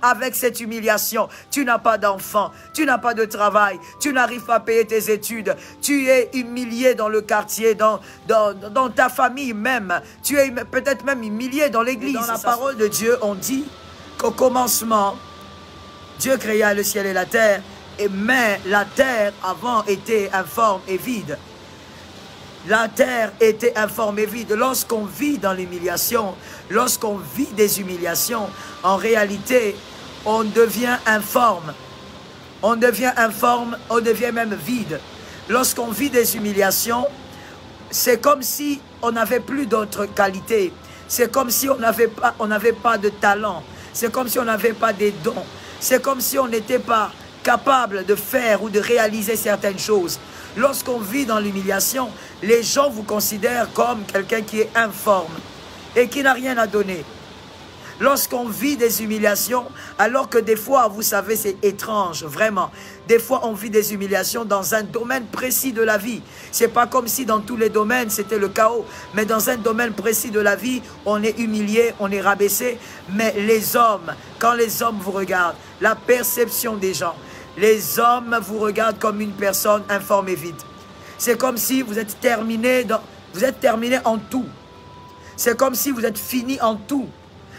avec cette humiliation. Tu n'as pas d'enfant, tu n'as pas de travail, tu n'arrives pas à payer tes études, tu es humilié dans le quartier, dans ta famille même, tu es peut-être même humilié dans l'église. Dans la parole de Dieu, on dit qu'au commencement, Dieu créa le ciel et la terre, mais la terre avant était informe et vide. La terre était informe et vide. Lorsqu'on vit dans l'humiliation, lorsqu'on vit des humiliations, en réalité, on devient informe. On devient informe, on devient même vide. Lorsqu'on vit des humiliations, c'est comme si on n'avait plus d'autres qualités. C'est comme si on n'avait pas de talent. C'est comme si on n'avait pas des dons. C'est comme si on n'était pas capable de faire ou de réaliser certaines choses. Lorsqu'on vit dans l'humiliation, les gens vous considèrent comme quelqu'un qui est informe et qui n'a rien à donner. Lorsqu'on vit des humiliations, alors que des fois, vous savez, c'est étrange, vraiment. Des fois, on vit des humiliations dans un domaine précis de la vie. C'est pas comme si dans tous les domaines, c'était le chaos. Mais dans un domaine précis de la vie, on est humilié, on est rabaissé. Mais les hommes, quand les hommes vous regardent, la perception des gens, les hommes vous regardent comme une personne informe et vide. C'est comme si vous êtes terminé en tout. C'est comme si vous êtes fini en tout.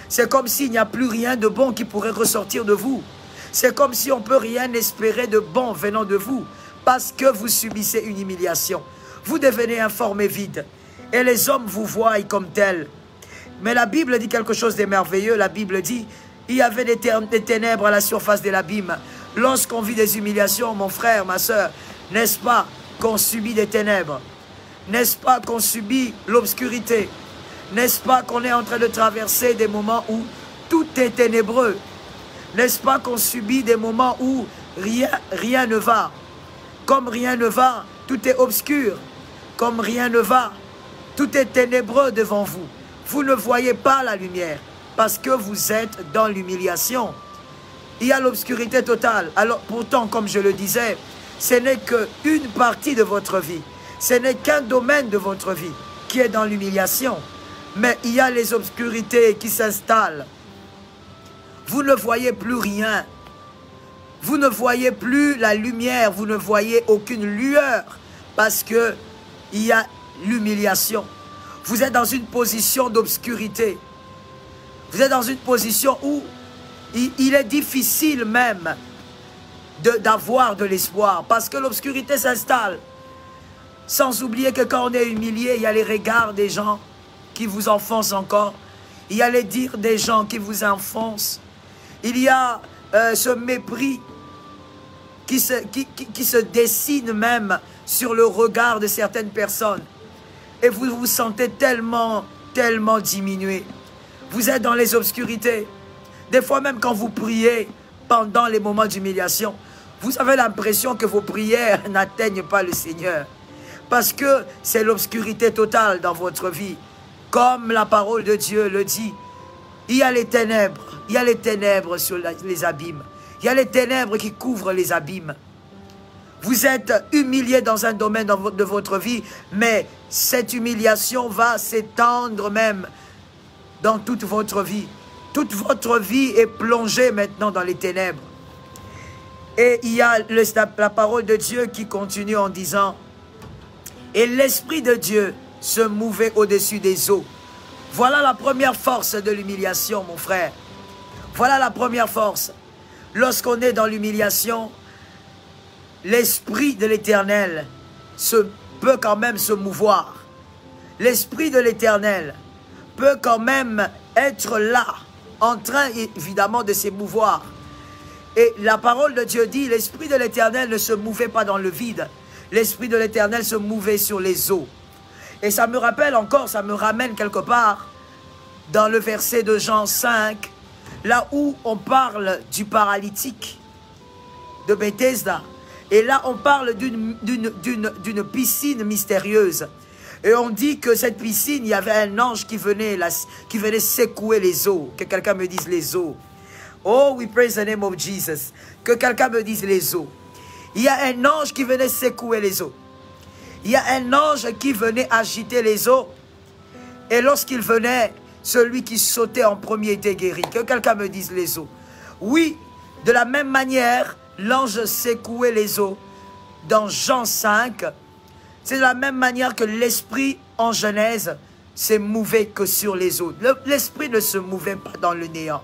C'est comme s'il n'y a plus rien de bon qui pourrait ressortir de vous. C'est comme si on ne peut rien espérer de bon venant de vous. Parce que vous subissez une humiliation. Vous devenez informe et vide. Et les hommes vous voient comme tel. Mais la Bible dit quelque chose de merveilleux. La Bible dit, il y avait des ténèbres à la surface de l'abîme. Lorsqu'on vit des humiliations, mon frère, ma soeur, n'est-ce pas qu'on subit des ténèbres? N'est-ce pas qu'on subit l'obscurité? N'est-ce pas qu'on est en train de traverser des moments où tout est ténébreux? N'est-ce pas qu'on subit des moments où rien ne va? Comme rien ne va, tout est obscur. Comme rien ne va, tout est ténébreux devant vous. Vous ne voyez pas la lumière parce que vous êtes dans l'humiliation. Il y a l'obscurité totale. Alors pourtant, comme je le disais, ce n'est qu'une partie de votre vie. Ce n'est qu'un domaine de votre vie qui est dans l'humiliation. Mais il y a les obscurités qui s'installent. Vous ne voyez plus rien. Vous ne voyez plus la lumière. Vous ne voyez aucune lueur. Parce qu'il y a l'humiliation. Vous êtes dans une position d'obscurité. Vous êtes dans une position où il est difficile même d'avoir de l'espoir. Parce que l'obscurité s'installe. Sans oublier que quand on est humilié, il y a les regards des gens qui vous enfoncent encore. Il y a les dires des gens qui vous enfoncent. Il y a ce mépris qui se dessine même sur le regard de certaines personnes. Et vous vous sentez tellement diminué. Vous êtes dans les obscurités. Des fois même quand vous priez pendant les moments d'humiliation, vous avez l'impression que vos prières n'atteignent pas le Seigneur. Parce que c'est l'obscurité totale dans votre vie. Comme la parole de Dieu le dit, il y a les ténèbres sur les abîmes. Il y a les ténèbres qui couvrent les abîmes. Vous êtes humilié dans un domaine de votre vie, mais cette humiliation va s'étendre même dans toute votre vie. Toute votre vie est plongée maintenant dans les ténèbres. Et il y a la parole de Dieu qui continue en disant, et l'Esprit de Dieu se mouvait au-dessus des eaux. Voilà la première force de l'humiliation, mon frère. Voilà la première force. Lorsqu'on est dans l'humiliation, l'Esprit de l'Éternel peut quand même se mouvoir. L'Esprit de l'Éternel peut quand même être là, en train évidemment de s'émouvoir. Et la parole de Dieu dit, l'Esprit de l'Éternel ne se mouvait pas dans le vide. L'Esprit de l'Éternel se mouvait sur les eaux. Et ça me rappelle encore, ça me ramène quelque part dans le verset de Jean 5, là où on parle du paralytique de Bethesda. Et là, on parle d'une piscine mystérieuse. Et on dit que cette piscine, il y avait un ange qui venait secouer les eaux. Que quelqu'un me dise les eaux. Oh, we praise the name of Jesus. Que quelqu'un me dise les eaux. Il y a un ange qui venait secouer les eaux. Il y a un ange qui venait agiter les eaux. Et lorsqu'il venait, celui qui sautait en premier était guéri. Que quelqu'un me dise les eaux. Oui, de la même manière, l'ange secouait les eaux. Dans Jean 5, c'est de la même manière que l'esprit en Genèse s'est mouvé que sur les eaux. L'esprit ne se mouvait pas dans le néant.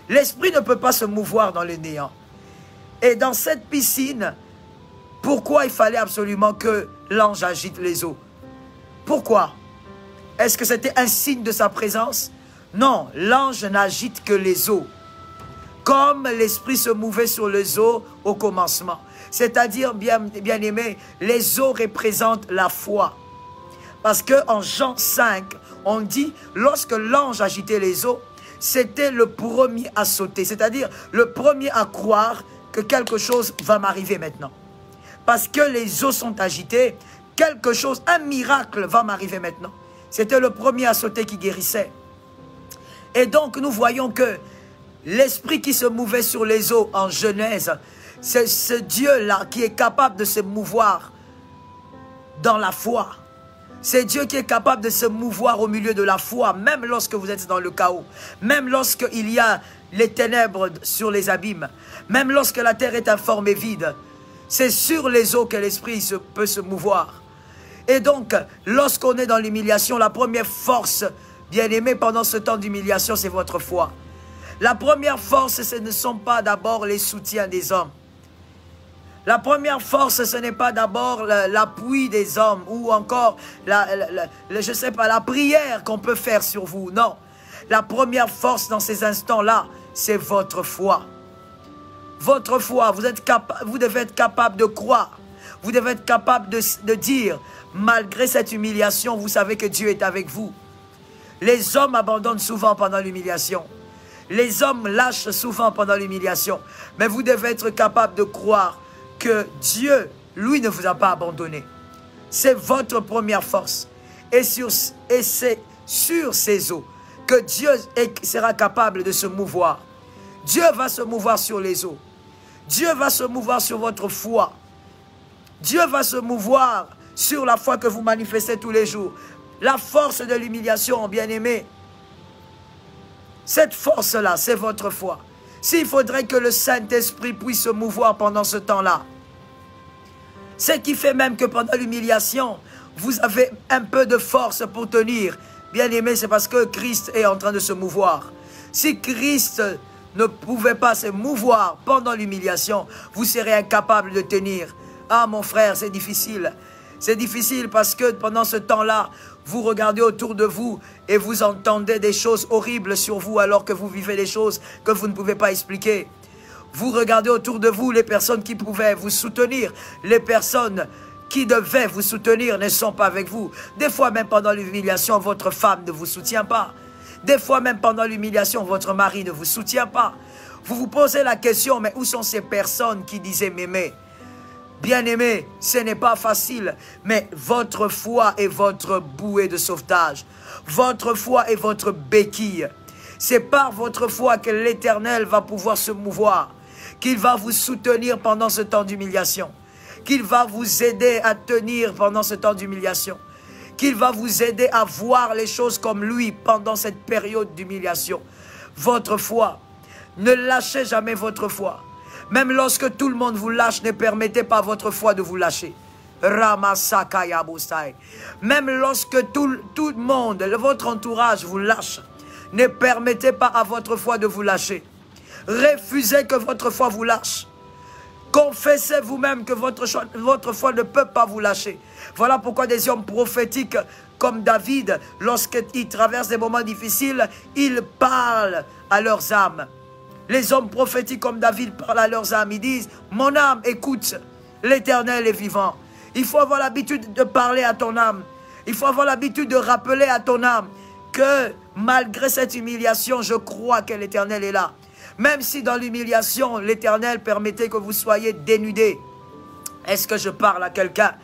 L'esprit ne peut pas se mouvoir dans le néant. Et dans cette piscine, pourquoi il fallait absolument que l'ange agite les eaux? Pourquoi? Est-ce que c'était un signe de sa présence? Non, l'ange n'agite que les eaux. Comme l'esprit se mouvait sur les eaux au commencement. C'est-à-dire, bien aimé, les eaux représentent la foi. Parce qu'en Jean 5, on dit, lorsque l'ange agitait les eaux, c'était le premier à sauter. C'est-à-dire, le premier à croire que quelque chose va m'arriver maintenant. Parce que les eaux sont agitées, quelque chose, un miracle va m'arriver maintenant. C'était le premier à sauter qui guérissait. Et donc, nous voyons que l'esprit qui se mouvait sur les eaux en Genèse, c'est ce Dieu-là qui est capable de se mouvoir dans la foi. C'est Dieu qui est capable de se mouvoir au milieu de la foi, même lorsque vous êtes dans le chaos, même lorsqu'il y a les ténèbres sur les abîmes, même lorsque la terre est informe et vide. C'est sur les eaux que l'esprit peut se mouvoir. Et donc, lorsqu'on est dans l'humiliation, la première force, bien-aimé, pendant ce temps d'humiliation, c'est votre foi. La première force, ce ne sont pas d'abord les soutiens des hommes. La première force, ce n'est pas d'abord l'appui des hommes ou encore, je sais pas, la prière qu'on peut faire sur vous. Non. La première force dans ces instants-là, c'est votre foi. Votre foi, vous devez être capable de croire. Vous devez être capable de dire, malgré cette humiliation, vous savez que Dieu est avec vous. Les hommes abandonnent souvent pendant l'humiliation. Les hommes lâchent souvent pendant l'humiliation. Mais vous devez être capable de croire que Dieu, lui, ne vous a pas abandonné. C'est votre première force. Et c'est sur ces eaux que Dieu sera capable de se mouvoir. Dieu va se mouvoir sur les eaux. Dieu va se mouvoir sur votre foi. Dieu va se mouvoir sur la foi que vous manifestez tous les jours. La force de l'humiliation, bien-aimé, cette force-là, c'est votre foi. S'il faudrait que le Saint-Esprit puisse se mouvoir pendant ce temps-là, ce qui fait même que pendant l'humiliation, vous avez un peu de force pour tenir. Bien-aimé, c'est parce que Christ est en train de se mouvoir. Si Christ ne pouvait pas se mouvoir pendant l'humiliation, vous serez incapable de tenir. Ah, mon frère, c'est difficile. C'est difficile parce que pendant ce temps-là, vous regardez autour de vous et vous entendez des choses horribles sur vous alors que vous vivez des choses que vous ne pouvez pas expliquer. Vous regardez autour de vous les personnes qui pouvaient vous soutenir. Les personnes qui devaient vous soutenir ne sont pas avec vous. Des fois même pendant l'humiliation, votre femme ne vous soutient pas. Des fois même pendant l'humiliation, votre mari ne vous soutient pas. Vous vous posez la question, mais où sont ces personnes qui disaient m'aimer? Bien-aimé, ce n'est pas facile, mais votre foi est votre bouée de sauvetage. Votre foi est votre béquille. C'est par votre foi que l'Éternel va pouvoir se mouvoir, qu'il va vous soutenir pendant ce temps d'humiliation, qu'il va vous aider à tenir pendant ce temps d'humiliation, qu'il va vous aider à voir les choses comme lui pendant cette période d'humiliation. Votre foi, ne lâchez jamais votre foi. Même lorsque tout le monde vous lâche, ne permettez pas à votre foi de vous lâcher. Même lorsque tout le monde, votre entourage vous lâche, ne permettez pas à votre foi de vous lâcher. Refusez que votre foi vous lâche. Confessez vous-même que votre foi ne peut pas vous lâcher. Voilà pourquoi des hommes prophétiques comme David, lorsqu'ils traversent des moments difficiles, ils parlent à leurs âmes. Les hommes prophétiques comme David parlent à leurs âmes. Ils disent, mon âme, écoute, l'Éternel est vivant. Il faut avoir l'habitude de parler à ton âme. Il faut avoir l'habitude de rappeler à ton âme que malgré cette humiliation, je crois que l'Éternel est là. Même si dans l'humiliation, l'Éternel permettait que vous soyez dénudés. Est-ce que je parle à quelqu'un?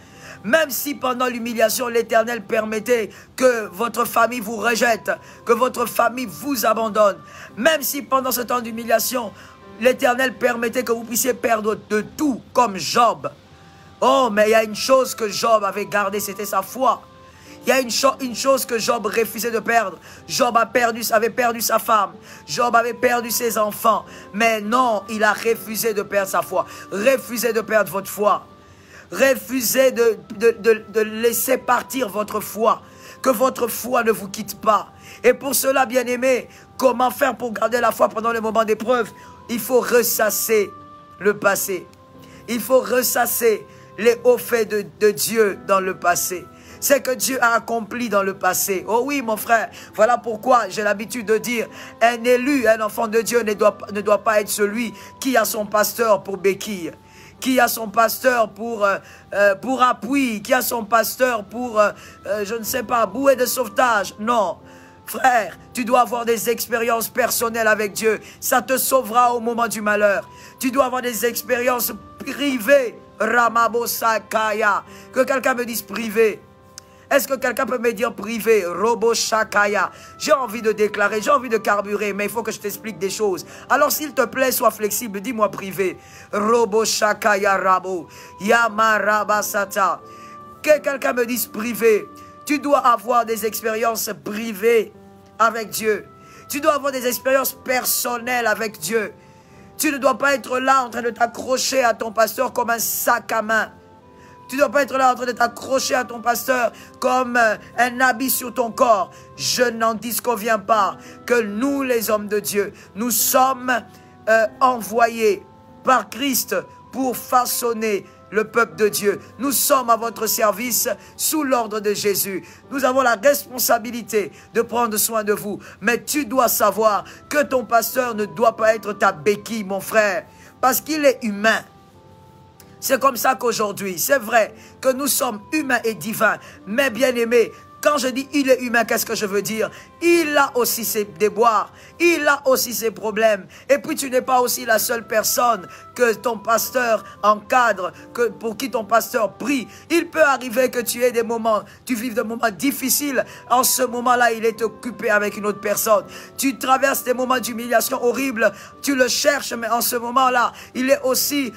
Même si pendant l'humiliation, l'Éternel permettait que votre famille vous rejette, que votre famille vous abandonne. Même si pendant ce temps d'humiliation, l'Éternel permettait que vous puissiez perdre de tout, comme Job. Oh, mais il y a une chose que Job avait gardée, c'était sa foi. Il y a une chose que Job refusait de perdre. Job avait perdu sa femme. Job avait perdu ses enfants. Mais non, il a refusé de perdre sa foi. Refusez de perdre votre foi. Refusez de laisser partir votre foi. Que votre foi ne vous quitte pas. Et pour cela, bien-aimés, comment faire pour garder la foi pendant les moments d'épreuve? Il faut ressasser le passé. Il faut ressasser les hauts faits de Dieu dans le passé. C'est que Dieu a accompli dans le passé. Oh oui, mon frère, voilà pourquoi j'ai l'habitude de dire, un élu, un enfant de Dieu ne doit pas être celui qui a son pasteur pour béquille, qui a son pasteur pour appui, qui a son pasteur pour, je ne sais pas, bouée de sauvetage. Non. Frère, tu dois avoir des expériences personnelles avec Dieu. Ça te sauvera au moment du malheur. Tu dois avoir des expériences privées. Ramabosakaya. Que quelqu'un me dise privé. Est-ce que quelqu'un peut me dire privé? Robo Shakaya. J'ai envie de déclarer, j'ai envie de carburer, mais il faut que je t'explique des choses. Alors s'il te plaît, sois flexible, dis-moi privé. Robo Shakaya Rabo. Yamarabasata. Que quelqu'un me dise privé. Tu dois avoir des expériences privées avec Dieu. Tu dois avoir des expériences personnelles avec Dieu. Tu ne dois pas être là en train de t'accrocher à ton pasteur comme un sac à main. Tu ne dois pas être là en train de t'accrocher à ton pasteur comme un habit sur ton corps. Je n'en disconviens pas que nous, les hommes de Dieu, nous sommes envoyés par Christ pour façonner le peuple de Dieu. Nous sommes à votre service sous l'ordre de Jésus. Nous avons la responsabilité de prendre soin de vous. Mais tu dois savoir que ton pasteur ne doit pas être ta béquille, mon frère, parce qu'il est humain. C'est comme ça qu'aujourd'hui, c'est vrai que nous sommes humains et divins, mais bien aimés, quand je dis il est humain, qu'est-ce que je veux dire? Il a aussi ses déboires, il a aussi ses problèmes. Et puis tu n'es pas aussi la seule personne que ton pasteur encadre, pour qui ton pasteur prie. Il peut arriver que tu aies des moments, tu vives des moments difficiles. En ce moment-là, il est occupé avec une autre personne. Tu traverses des moments d'humiliation horribles, tu le cherches, mais en ce moment-là, il est aussi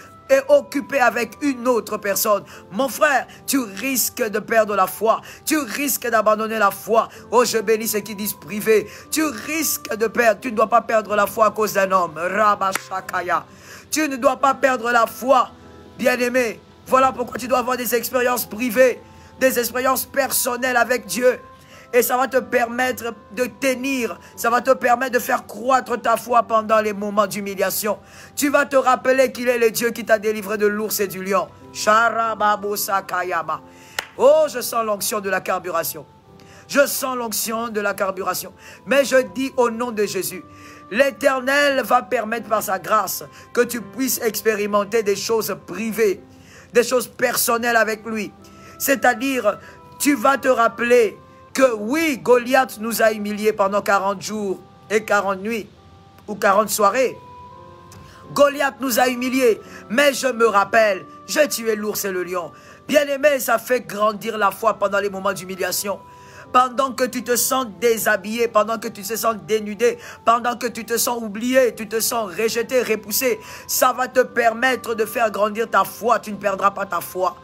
occupé avec une autre personne. Mon frère, tu risques de perdre la foi. Tu risques d'abandonner la foi. Oh, je bénis ceux qui disent privé. Tu risques de perdre. Tu ne dois pas perdre la foi à cause d'un homme. Rabashakaya. Tu ne dois pas perdre la foi, bien-aimé. Voilà pourquoi tu dois avoir des expériences privées, des expériences personnelles avec Dieu. Et ça va te permettre de tenir, ça va te permettre de faire croître ta foi pendant les moments d'humiliation. Tu vas te rappeler qu'il est le Dieu qui t'a délivré de l'ours et du lion. Oh, je sens l'onction de la carburation. Je sens l'onction de la carburation. Mais je dis au nom de Jésus, l'Éternel va permettre par sa grâce que tu puisses expérimenter des choses privées, des choses personnelles avec lui. C'est-à-dire, tu vas te rappeler que oui, Goliath nous a humiliés pendant 40 jours et 40 nuits, ou 40 soirées. Goliath nous a humiliés, mais je me rappelle, j'ai tué l'ours et le lion. Bien-aimé, ça fait grandir la foi pendant les moments d'humiliation. Pendant que tu te sens déshabillé, pendant que tu te sens dénudé, pendant que tu te sens oublié, tu te sens rejeté, repoussé, ça va te permettre de faire grandir ta foi, tu ne perdras pas ta foi.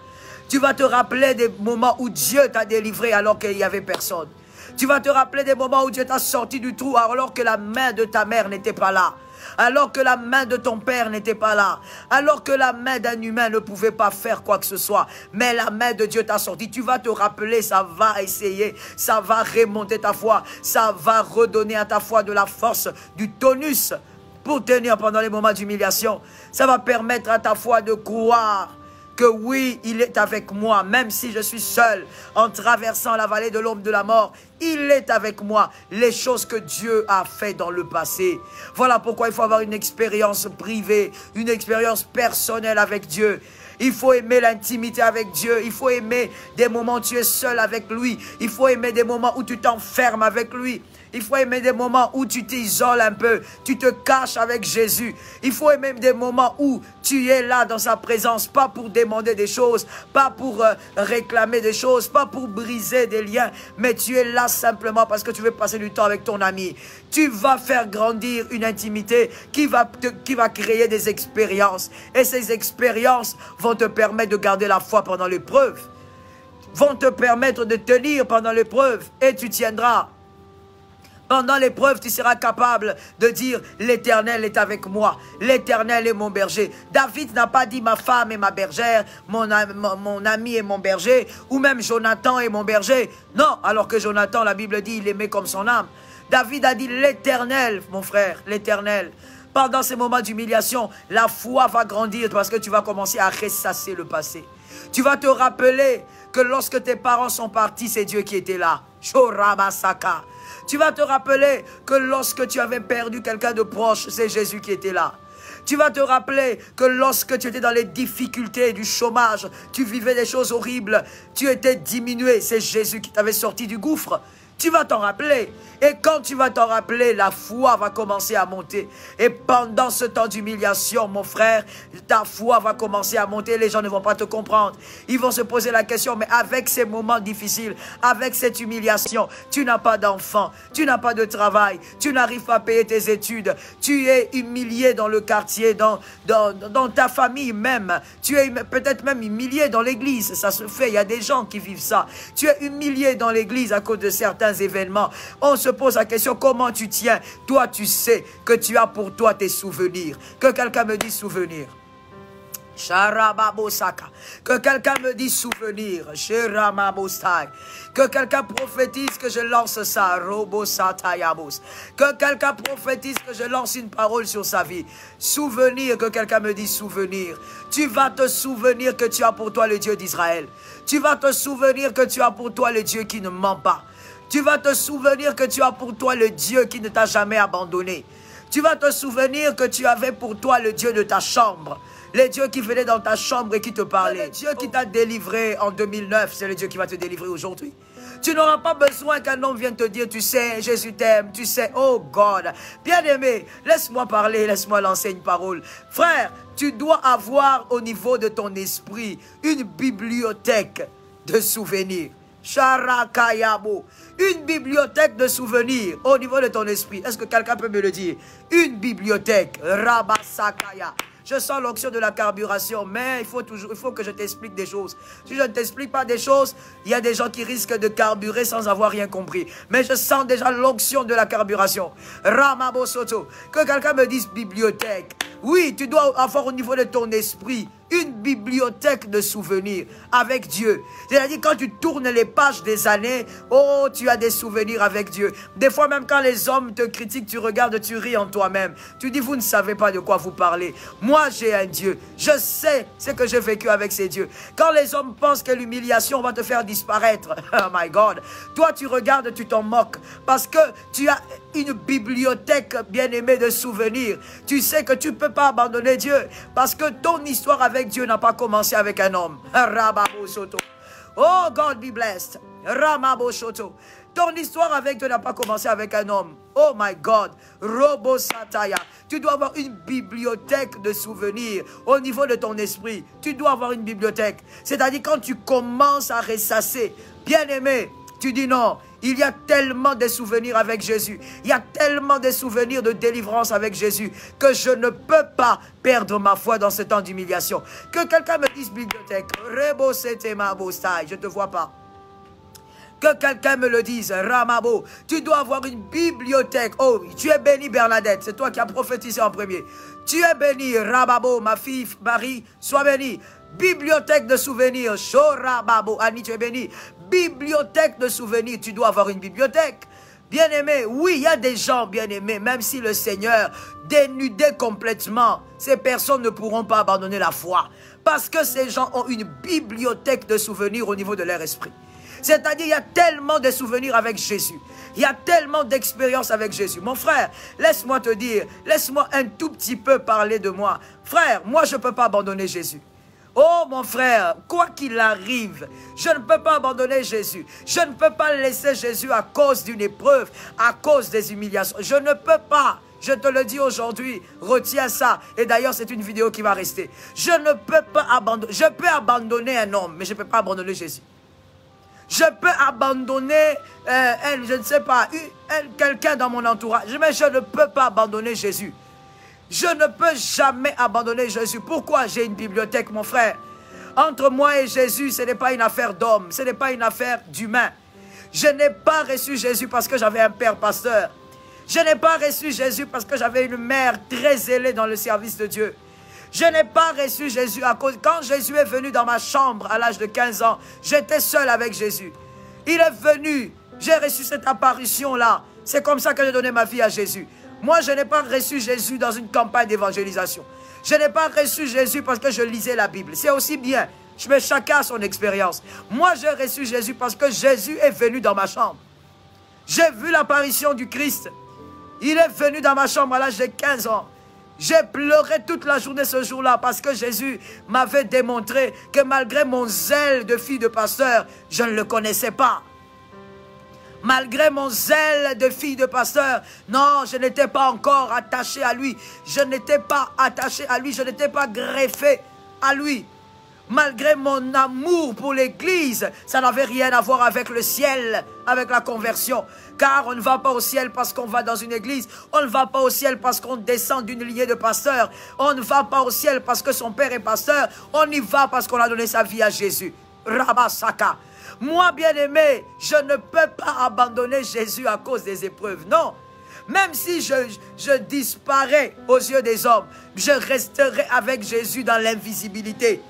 Tu vas te rappeler des moments où Dieu t'a délivré alors qu'il n'y avait personne. Tu vas te rappeler des moments où Dieu t'a sorti du trou alors que la main de ta mère n'était pas là. Alors que la main de ton père n'était pas là. Alors que la main d'un humain ne pouvait pas faire quoi que ce soit. Mais la main de Dieu t'a sorti. Tu vas te rappeler, ça va essayer. Ça va remonter ta foi. Ça va redonner à ta foi de la force, du tonus pour tenir pendant les moments d'humiliation. Ça va permettre à ta foi de croire que oui, il est avec moi, même si je suis seul, en traversant la vallée de l'ombre de la mort, il est avec moi. Les choses que Dieu a fait dans le passé. Voilà pourquoi il faut avoir une expérience privée, une expérience personnelle avec Dieu. Il faut aimer l'intimité avec Dieu. Il faut aimer des moments où tu es seul avec lui. Il faut aimer des moments où tu t'enfermes avec lui. Il faut aimer des moments où tu t'isoles un peu, tu te caches avec Jésus. Il faut aimer des moments où tu es là dans sa présence, pas pour demander des choses, pas pour réclamer des choses, pas pour briser des liens, mais tu es là simplement parce que tu veux passer du temps avec ton ami. Tu vas faire grandir une intimité qui va créer des expériences. Et ces expériences vont te permettre de garder la foi pendant l'épreuve. vont te permettre de tenir pendant l'épreuve et tu tiendras. Pendant l'épreuve, tu seras capable de dire « L'Éternel est avec moi. L'Éternel est mon berger. » David n'a pas dit « Ma femme est ma bergère, mon ami est mon berger, ou même Jonathan est mon berger. » Non, alors que Jonathan, la Bible dit, il aimait comme son âme. David a dit « L'Éternel, mon frère, l'Éternel. » Pendant ces moments d'humiliation, la foi va grandir parce que tu vas commencer à ressasser le passé. Tu vas te rappeler que lorsque tes parents sont partis, c'est Dieu qui était là. Shorabasaka. Tu vas te rappeler que lorsque tu avais perdu quelqu'un de proche, c'est Jésus qui était là. Tu vas te rappeler que lorsque tu étais dans les difficultés du chômage, tu vivais des choses horribles, tu étais diminué, c'est Jésus qui t'avait sorti du gouffre. Tu vas t'en rappeler. Et quand tu vas t'en rappeler, la foi va commencer à monter. Et pendant ce temps d'humiliation, mon frère, ta foi va commencer à monter. Les gens ne vont pas te comprendre. Ils vont se poser la question, mais avec ces moments difficiles, avec cette humiliation, tu n'as pas d'enfant, tu n'as pas de travail, tu n'arrives pas à payer tes études, tu es humilié dans le quartier, dans ta famille même. Tu es peut-être même humilié dans l'église. Ça se fait, il y a des gens qui vivent ça. Tu es humilié dans l'église à cause de certains événements. On se pose la question, comment tu tiens? Toi, tu sais que tu as pour toi tes souvenirs. Que quelqu'un me dise souvenir. Que quelqu'un me dise souvenir. Que quelqu'un prophétise que je lance ça. Que quelqu'un prophétise que je lance une parole sur sa vie. Souvenir, que quelqu'un me dise souvenir. Tu vas te souvenir que tu as pour toi le Dieu d'Israël. Tu vas te souvenir que tu as pour toi le Dieu qui ne ment pas. Tu vas te souvenir que tu as pour toi le Dieu qui ne t'a jamais abandonné. Tu vas te souvenir que tu avais pour toi le Dieu de ta chambre. Le Dieu qui venait dans ta chambre et qui te parlait. Le Dieu qui t'a délivré en 2009, c'est le Dieu qui va te délivrer aujourd'hui. Tu n'auras pas besoin qu'un homme vienne te dire, tu sais, Jésus t'aime, tu sais, oh God. Bien-aimé, laisse-moi parler, laisse-moi lancer une parole. Frère, tu dois avoir au niveau de ton esprit une bibliothèque de souvenirs. Sharakayabo. Une bibliothèque de souvenirs au niveau de ton esprit. Est-ce que quelqu'un peut me le dire? Une bibliothèque. Rabasakaya. Je sens l'onction de la carburation, mais il faut que je t'explique des choses. Si je ne t'explique pas des choses, il y a des gens qui risquent de carburer sans avoir rien compris. Mais je sens déjà l'onction de la carburation. Ramabosoto. Que quelqu'un me dise bibliothèque. Oui, tu dois avoir au niveau de ton esprit une bibliothèque de souvenirs avec Dieu. C'est-à-dire quand tu tournes les pages des années, oh, tu as des souvenirs avec Dieu. Des fois même quand les hommes te critiquent, tu regardes, tu ris en toi-même. Tu dis, vous ne savez pas de quoi vous parlez. Moi, j'ai un Dieu. Je sais ce que j'ai vécu avec ces dieux. Quand les hommes pensent que l'humiliation va te faire disparaître, oh my God, toi tu regardes, tu t'en moques. Parce que tu as une bibliothèque bien-aimée de souvenirs. Tu sais que tu ne peux pas abandonner Dieu. Parce que ton histoire avec Dieu n'a pas commencé avec un homme. Oh, God be blessed. Ton histoire avec Dieu n'a pas commencé avec un homme. Oh my God. Robo Sataya. Tu dois avoir une bibliothèque de souvenirs au niveau de ton esprit. Tu dois avoir une bibliothèque. C'est-à-dire quand tu commences à ressasser, bien-aimé, tu dis non. Il y a tellement de souvenirs avec Jésus. Il y a tellement de souvenirs de délivrance avec Jésus que je ne peux pas perdre ma foi dans ce temps d'humiliation. Que quelqu'un me dise bibliothèque. Rebo setema bostai. Je ne te vois pas. Que quelqu'un me le dise. Ramabo. Tu dois avoir une bibliothèque. Oh, tu es bénie Bernadette. C'est toi qui as prophétisé en premier. Tu es bénie Ramabo. Ma fille Marie, sois bénie. Bibliothèque de souvenirs. Shorababo. Annie, tu es bénie. Bibliothèque de souvenirs, tu dois avoir une bibliothèque. Bien-aimé, oui, il y a des gens bien-aimés, même si le Seigneur dénudait complètement, ces personnes ne pourront pas abandonner la foi. Parce que ces gens ont une bibliothèque de souvenirs au niveau de leur esprit. C'est-à-dire, il y a tellement de souvenirs avec Jésus. Il y a tellement d'expériences avec Jésus. Mon frère, laisse-moi te dire, laisse-moi un tout petit peu parler de moi. Frère, moi, je ne peux pas abandonner Jésus. Oh mon frère, quoi qu'il arrive, je ne peux pas abandonner Jésus. Je ne peux pas laisser Jésus à cause d'une épreuve, à cause des humiliations. Je ne peux pas. Je te le dis aujourd'hui, retiens ça. Et d'ailleurs, c'est une vidéo qui va rester. Je ne peux pas abandonner. Je peux abandonner un homme, mais je ne peux pas abandonner Jésus. Je peux abandonner, je ne sais pas, quelqu'un dans mon entourage, mais je ne peux pas abandonner Jésus. Je ne peux jamais abandonner Jésus. Pourquoi j'ai une bibliothèque, mon frère? Entre moi et Jésus, ce n'est pas une affaire d'homme, ce n'est pas une affaire d'humain. Je n'ai pas reçu Jésus parce que j'avais un père pasteur. Je n'ai pas reçu Jésus parce que j'avais une mère très zélée dans le service de Dieu. Je n'ai pas reçu Jésus à cause... Quand Jésus est venu dans ma chambre à l'âge de 15 ans, j'étais seul avec Jésus. Il est venu, j'ai reçu cette apparition-là. C'est comme ça que j'ai donné ma vie à Jésus. Moi, je n'ai pas reçu Jésus dans une campagne d'évangélisation. Je n'ai pas reçu Jésus parce que je lisais la Bible. C'est aussi bien. Mais chacun a son expérience. Moi, j'ai reçu Jésus parce que Jésus est venu dans ma chambre. J'ai vu l'apparition du Christ. Il est venu dans ma chambre à l'âge de 15 ans. J'ai pleuré toute la journée ce jour-là parce que Jésus m'avait démontré que malgré mon zèle de fille de pasteur, je ne le connaissais pas. Malgré mon zèle de fille de pasteur, non, je n'étais pas encore attaché à lui. Je n'étais pas attaché à lui, je n'étais pas greffé à lui. Malgré mon amour pour l'église, ça n'avait rien à voir avec le ciel, avec la conversion. Car on ne va pas au ciel parce qu'on va dans une église. On ne va pas au ciel parce qu'on descend d'une lignée de pasteurs. On ne va pas au ciel parce que son père est pasteur. On y va parce qu'on a donné sa vie à Jésus. Rabasaka. Moi, bien-aimé, je ne peux pas abandonner Jésus à cause des épreuves. Non. Même si je disparais aux yeux des hommes, je resterai avec Jésus dans l'invisibilité.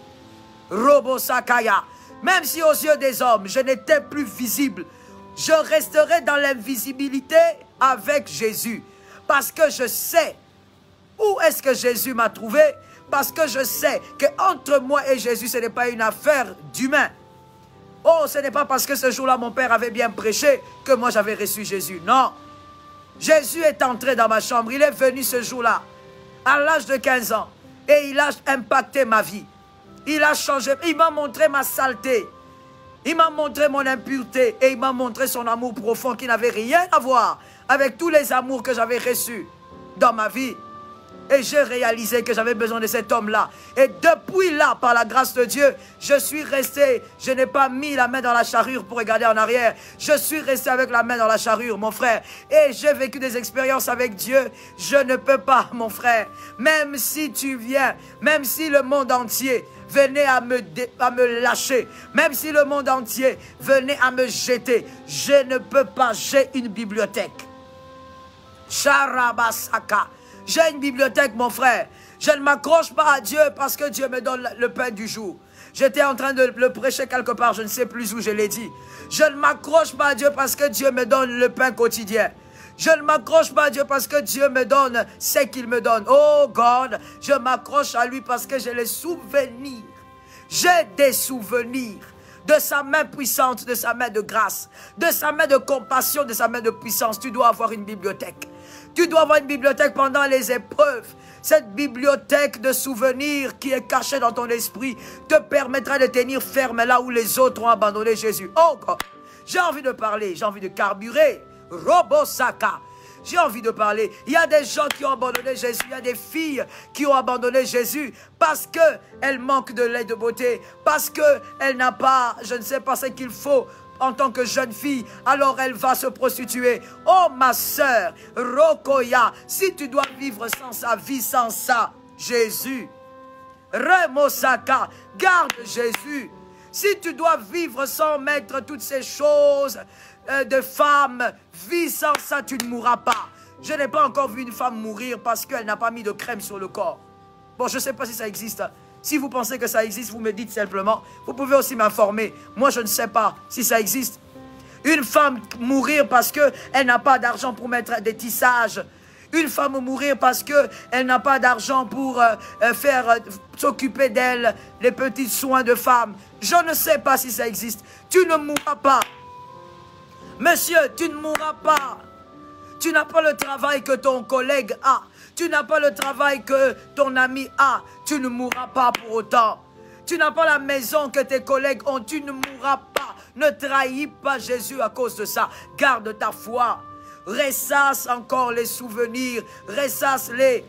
Robosakaya. Même si aux yeux des hommes, je n'étais plus visible, je resterai dans l'invisibilité avec Jésus. Parce que je sais où est-ce que Jésus m'a trouvé. Parce que je sais qu'entre moi et Jésus, ce n'est pas une affaire d'humain. Oh, ce n'est pas parce que ce jour-là, mon père avait bien prêché que moi j'avais reçu Jésus. Non. Jésus est entré dans ma chambre. Il est venu ce jour-là, à l'âge de 15 ans. Et il a impacté ma vie. Il a changé, il m'a montré ma saleté, il m'a montré mon impureté et il m'a montré son amour profond qui n'avait rien à voir avec tous les amours que j'avais reçus dans ma vie. Et j'ai réalisé que j'avais besoin de cet homme-là. Et depuis là, par la grâce de Dieu, je suis resté, je n'ai pas mis la main dans la charrue pour regarder en arrière. Je suis resté avec la main dans la charrue, mon frère. Et j'ai vécu des expériences avec Dieu. Je ne peux pas, mon frère. Même si tu viens, même si le monde entier venait à me lâcher, même si le monde entier venait à me jeter, je ne peux pas, j'ai une bibliothèque. Charabasaka. J'ai une bibliothèque, mon frère. Je ne m'accroche pas à Dieu parce que Dieu me donne le pain du jour. J'étais en train de le prêcher quelque part, je ne sais plus où je l'ai dit. Je ne m'accroche pas à Dieu parce que Dieu me donne le pain quotidien. Je ne m'accroche pas à Dieu parce que Dieu me donne ce qu'il me donne. Oh God, je m'accroche à lui parce que j'ai les souvenirs. J'ai des souvenirs de sa main puissante, de sa main de grâce, de sa main de compassion, de sa main de puissance. Tu dois avoir une bibliothèque. Tu dois avoir une bibliothèque pendant les épreuves. Cette bibliothèque de souvenirs qui est cachée dans ton esprit te permettra de tenir ferme là où les autres ont abandonné Jésus. Oh God, j'ai envie de parler, j'ai envie de carburer. Robosaka. J'ai envie de parler. Il y a des gens qui ont abandonné Jésus. Il y a des filles qui ont abandonné Jésus parce qu'elles manquent de lait de beauté. Parce qu'elle n'a pas, je ne sais pas ce qu'il faut en tant que jeune fille. Alors elle va se prostituer. Oh ma soeur, Rokoya, si tu dois vivre sans sa vie, sans ça, Jésus. Remosaka, garde Jésus. Si tu dois vivre sans mettre toutes ces choses de femmes, vis sans ça, tu ne mourras pas. Je n'ai pas encore vu une femme mourir parce qu'elle n'a pas mis de crème sur le corps. Bon, je ne sais pas si ça existe. Si vous pensez que ça existe, vous me dites simplement. Vous pouvez aussi m'informer. Moi, je ne sais pas si ça existe. Une femme mourir parce qu'elle n'a pas d'argent pour mettre des tissages. Une femme mourir parce qu'elle n'a pas d'argent pour s'occuper d'elle, les petits soins de femme. Je ne sais pas si ça existe. Tu ne mourras pas. Monsieur, tu ne mourras pas. Tu n'as pas le travail que ton collègue a. Tu n'as pas le travail que ton ami a. Tu ne mourras pas pour autant. Tu n'as pas la maison que tes collègues ont. Tu ne mourras pas. Ne trahis pas Jésus à cause de ça. Garde ta foi. Ressasse encore les souvenirs. Ressasse-les.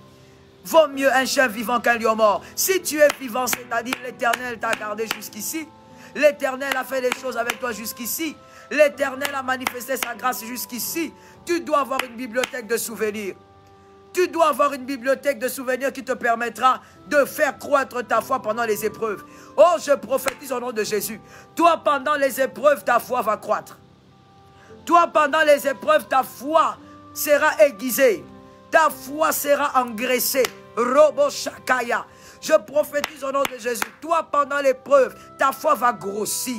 Vaut mieux un chien vivant qu'un lion mort. Si tu es vivant, c'est-à-dire l'Éternel t'a gardé jusqu'ici. L'Éternel a fait des choses avec toi jusqu'ici. L'Éternel a manifesté sa grâce jusqu'ici. Tu dois avoir une bibliothèque de souvenirs. Tu dois avoir une bibliothèque de souvenirs qui te permettra de faire croître ta foi pendant les épreuves. Oh, je prophétise au nom de Jésus. Toi, pendant les épreuves, ta foi va croître. Toi, pendant les épreuves, ta foi sera aiguisée. Ta foi sera engraissée. Robo Shakaya. Je prophétise au nom de Jésus. Toi, pendant l'épreuve, ta foi va grossir.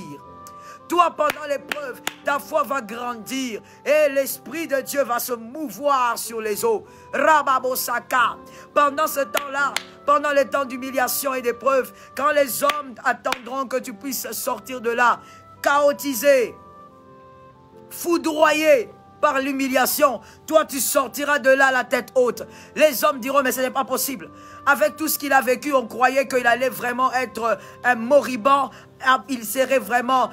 Toi, pendant l'épreuve, ta foi va grandir et l'Esprit de Dieu va se mouvoir sur les eaux. Rababosaka. Pendant ce temps-là, pendant les temps d'humiliation et d'épreuve, quand les hommes attendront que tu puisses sortir de là, chaotisé, foudroyé par l'humiliation, toi tu sortiras de là la tête haute. Les hommes diront, mais ce n'est pas possible. Avec tout ce qu'il a vécu, on croyait qu'il allait vraiment être un moribond. Il serait vraiment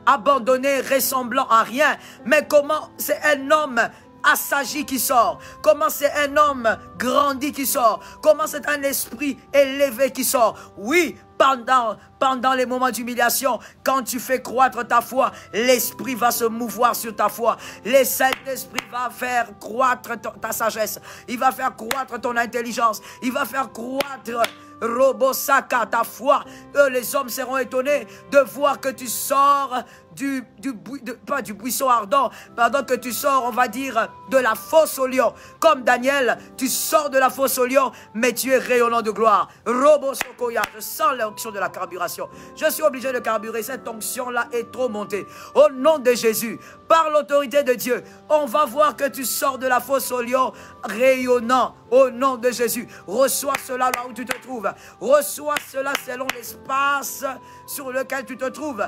abandonné, ressemblant à rien. Mais comment c'est un homme assagi qui sort? Comment c'est un homme grandi qui sort? Comment c'est un esprit élevé qui sort? Oui, pendant les moments d'humiliation, quand tu fais croître ta foi, l'Esprit va se mouvoir sur ta foi. Le Saint-Esprit va faire croître ta sagesse. Il va faire croître ton intelligence. Il va faire croître Robosaka, ta foi. Les hommes seront étonnés de voir que tu sors pas du buisson ardent, pardon, que tu sors, on va dire, de la fosse au lion. Comme Daniel, tu sors de la fosse au lion, mais tu es rayonnant de gloire. Robosokoya, je sens l'onction de la carburation. Je suis obligé de carburer, cette onction-là est trop montée. Au nom de Jésus, par l'autorité de Dieu, on va voir que tu sors de la fosse au lion rayonnant. Au nom de Jésus, reçois cela là où tu te trouves. Reçois cela selon l'espace sur lequel tu te trouves.